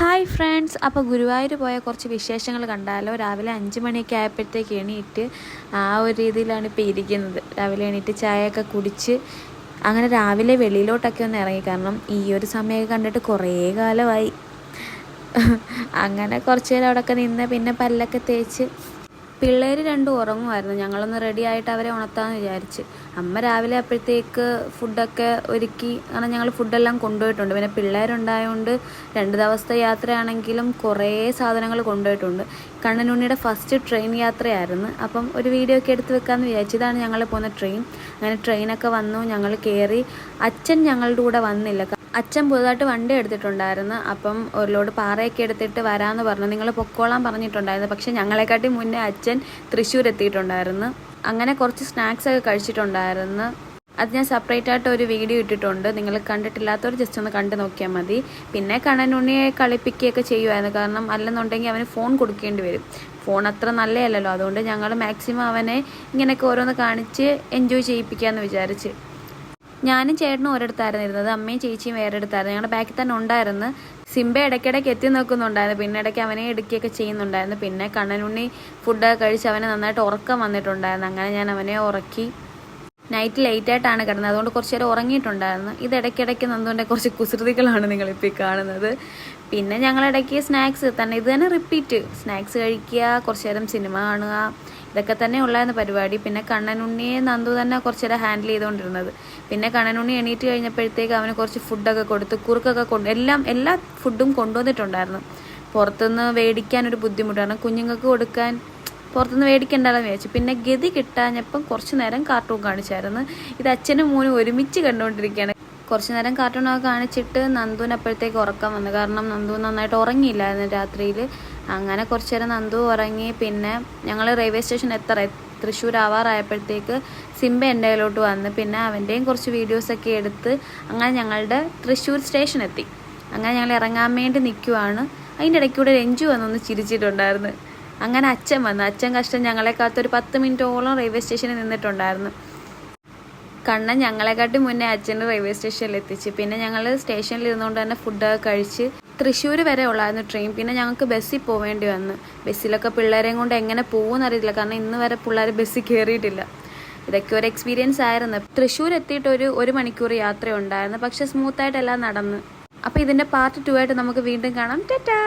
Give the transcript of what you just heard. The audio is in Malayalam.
ഹായ് ഫ്രണ്ട്സ്, അപ്പോൾ ഗുരുവായൂർ പോയ കുറച്ച് വിശേഷങ്ങൾ കണ്ടാലോ. രാവിലെ 5 മണിയൊക്കെ ആയപ്പോഴത്തേക്ക് എണീറ്റ് ആ ഒരു രീതിയിലാണ് ഇപ്പോൾ ഇരിക്കുന്നത്. രാവിലെ എണീറ്റ് ചായയൊക്കെ കുടിച്ച് അങ്ങനെ രാവിലെ വെളിയിലോട്ടൊക്കെ ഒന്ന് ഇറങ്ങി. കാരണം ഈ ഒരു സമയമൊക്കെ കണ്ടിട്ട് കുറേ കാലമായി. അങ്ങനെ കുറച്ച് നേരം അവിടെയൊക്കെ നിന്ന് പിന്നെ പല്ലൊക്കെ തേച്ച് പിള്ളേർ രണ്ടും ഉറങ്ങുമായിരുന്നു. ഞങ്ങളൊന്ന് റെഡി ആയിട്ട് അവരെ ഉണർത്താമെന്ന് വിചാരിച്ച്. അമ്മ രാവിലെ അപ്പോഴത്തേക്ക് ഫുഡൊക്കെ ഒരുക്കി. കാരണം ഞങ്ങൾ ഫുഡെല്ലാം കൊണ്ടുപോയിട്ടുണ്ട്. പിന്നെ പിള്ളേരുണ്ടായതുകൊണ്ട് 2 ദിവസത്തെ യാത്രയാണെങ്കിലും കുറേ സാധനങ്ങൾ കൊണ്ടുപോയിട്ടുണ്ട്. കണ്ണനുണ്ണിയുടെ ഫസ്റ്റ് ട്രെയിൻ യാത്രയായിരുന്നു. അപ്പം ഒരു വീഡിയോ ഒക്കെ എടുത്ത് വെക്കാമെന്ന് വിചാരിച്ചു. ഇതാണ് ഞങ്ങൾ പോകുന്ന ട്രെയിൻ. അങ്ങനെ ട്രെയിനൊക്കെ വന്നു, ഞങ്ങൾ കയറി. അച്ഛൻ ഞങ്ങളുടെ കൂടെ വന്നില്ല. അച്ഛൻ പുതുതായിട്ട് വണ്ടി എടുത്തിട്ടുണ്ടായിരുന്നു. അപ്പം ഒരു ലോഡ് പാറയൊക്കെ എടുത്തിട്ട് വരാമെന്ന് പറഞ്ഞു. നിങ്ങൾ പൊക്കോളാൻ പറഞ്ഞിട്ടുണ്ടായിരുന്നു. പക്ഷേ ഞങ്ങളെക്കാട്ടി മുന്നേ അച്ഛൻ തൃശ്ശൂർ എത്തിയിട്ടുണ്ടായിരുന്നു. അങ്ങനെ കുറച്ച് സ്നാക്സൊക്കെ കഴിച്ചിട്ടുണ്ടായിരുന്നു. അത് ഞാൻ സെപ്പറേറ്റ് ആയിട്ട് ഒരു വീഡിയോ ഇട്ടിട്ടുണ്ട്. നിങ്ങൾ കണ്ടിട്ടില്ലാത്തവർ ജസ്റ്റ് ഒന്ന് കണ്ടു നോക്കിയാൽ മതി. പിന്നെ കണ്ണനുണ്ണിയെ കളിപ്പിക്കുകയൊക്കെ ചെയ്യുമായിരുന്നു. കാരണം അല്ലെന്നുണ്ടെങ്കിൽ അവന് ഫോൺ കൊടുക്കേണ്ടി വരും. ഫോൺ അത്ര നല്ലതല്ലല്ലോ. അതുകൊണ്ട് ഞങ്ങൾ മാക്സിമം അവനെ ഇങ്ങനെയൊക്കെ ഓരോന്ന് കാണിച്ച് എൻജോയ് ചെയ്യിപ്പിക്കാമെന്ന് വിചാരിച്ച്. ഞാനും ചേട്ടനും ഒരിടത്തായിരുന്നു ഇരുന്നത്, അമ്മയും ചേച്ചിയും വേറെ എടുത്തായിരുന്നു. ഞങ്ങളുടെ ബാക്കിൽ തന്നെ ഉണ്ടായിരുന്നു. സിംബ ഇടയ്ക്കിടയ്ക്ക് എത്തി നോക്കുന്നുണ്ടായിരുന്നു. പിന്നെ ഇടയ്ക്ക് അവനെ എടുക്കുകയൊക്കെ ചെയ്യുന്നുണ്ടായിരുന്നു. പിന്നെ കണ്ണനുണ്ണി ഫുഡൊക്കെ കഴിച്ച് അവന് നന്നായിട്ട് ഉറക്കം വന്നിട്ടുണ്ടായിരുന്നു. അങ്ങനെ ഞാൻ അവനെ ഉറക്കി. നൈറ്റ് ലേറ്റായിട്ടാണ് കിടന്നത്, അതുകൊണ്ട് കുറച്ച് നേരം ഉറങ്ങിയിട്ടുണ്ടായിരുന്നു. ഇത് ഇടയ്ക്കിടയ്ക്ക് നന്ദുവിൻ്റെ കുറച്ച് കുസൃതികളാണ് നിങ്ങളിപ്പോൾ ഈ കാണുന്നത്. പിന്നെ ഞങ്ങളിടയ്ക്ക് സ്നാക്സ് തന്നെ, ഇത് തന്നെ റിപ്പീറ്റ്. സ്നാക്സ് കഴിക്കുക, കുറച്ച് നേരം സിനിമ കാണുക, ഇതൊക്കെ തന്നെ ഉള്ളായിരുന്നു പരിപാടി. പിന്നെ കണ്ണനുണ്ണിയെ നന്ദു തന്നെ കുറച്ച് നേരം ഹാൻഡിൽ ചെയ്തുകൊണ്ടിരുന്നത്. പിന്നെ കണ്ണനുണ്ണി എണീറ്റ് കഴിഞ്ഞപ്പോഴത്തേക്ക് അവന് കുറച്ച് ഫുഡൊക്കെ കൊടുത്ത്, കുറുക്കൊക്കെ എല്ലാ ഫുഡും കൊണ്ടുവന്നിട്ടുണ്ടായിരുന്നു. പുറത്തുനിന്ന് മേടിക്കാനൊരു ബുദ്ധിമുട്ടാണ്, കുഞ്ഞുങ്ങൾക്ക് കൊടുക്കാൻ പുറത്തുനിന്ന് മേടിക്കണ്ടെന്ന് വിചാരിച്ചു. പിന്നെ ഗതി കിട്ടാഞ്ഞപ്പം കുറച്ച് നേരം കാർട്ടൂൺ കാണിച്ചായിരുന്നു. ഇത് അച്ഛനും മോനും ഒരുമിച്ച് കണ്ടുകൊണ്ടിരിക്കുകയാണ്. കുറച്ച് നേരം കാർട്ടൂണൊക്കെ കാണിച്ചിട്ട് നന്ദുവിന് അപ്പോഴത്തേക്ക് ഉറക്കം വന്നു. കാരണം നന്ദു നന്നായിട്ട് ഉറങ്ങിയില്ലായിരുന്നു രാത്രിയിൽ. അങ്ങനെ കുറച്ച് നേരം നന്ദു ഉറങ്ങി. പിന്നെ ഞങ്ങൾ റെയിൽവേ സ്റ്റേഷൻ തൃശ്ശൂർ ആവാറായപ്പോഴത്തേക്ക് സിംബ എൻ്റെ കയ്യിലോട്ട് വന്ന്. പിന്നെ അവൻ്റെയും കുറച്ച് വീഡിയോസൊക്കെ എടുത്ത് അങ്ങനെ ഞങ്ങളുടെ തൃശ്ശൂർ സ്റ്റേഷൻ എത്തി. അങ്ങനെ ഞങ്ങൾ ഇറങ്ങാൻ വേണ്ടി നിൽക്കുവാണ്. അതിൻ്റെ ഇടയ്ക്കൂടെ രഞ്ജു വന്നൊന്ന് ചിരിച്ചിട്ടുണ്ടായിരുന്നു. അങ്ങനെ അച്ഛൻ വന്നു. അച്ഛൻ കഷ്ടം ഞങ്ങളെ കാത്തൊരു 10 മിനിറ്റോളം റെയിൽവേ സ്റ്റേഷനിൽ നിന്നിട്ടുണ്ടായിരുന്നു. കണ്ണൻ ഞങ്ങളെക്കാട്ടി മുന്നേ അച്ഛൻ്റെ റെയിൽവേ സ്റ്റേഷനിൽ എത്തിച്ച്. പിന്നെ ഞങ്ങൾ സ്റ്റേഷനിൽ ഇരുന്നുകൊണ്ട് തന്നെ ഫുഡൊക്കെ കഴിച്ച് തൃശ്ശൂർ വരെ ഉള്ളായിരുന്നു ട്രെയിൻ. പിന്നെ ഞങ്ങൾക്ക് ബസ്സിൽ പോവേണ്ടി വന്നു. ബസ്സിലൊക്കെ പിള്ളേരെയും കൊണ്ട് എങ്ങനെ പോകുമെന്ന് അറിയില്ല. കാരണം ഇന്ന് വരെ പിള്ളേർ ബസ്സിൽ കയറിയിട്ടില്ല. ഇതൊക്കെ ഒരു എക്സ്പീരിയൻസ് ആയിരുന്നു. തൃശ്ശൂർ എത്തിയിട്ട് ഒരു മണിക്കൂർ യാത്ര ഉണ്ടായിരുന്നു. പക്ഷെ സ്മൂത്തായിട്ടെല്ലാം നടന്ന്. അപ്പോൾ ഇതിൻ്റെ പാർട്ട് 2 ആയിട്ട് നമുക്ക് വീണ്ടും കാണാം. ടാറ്റാ.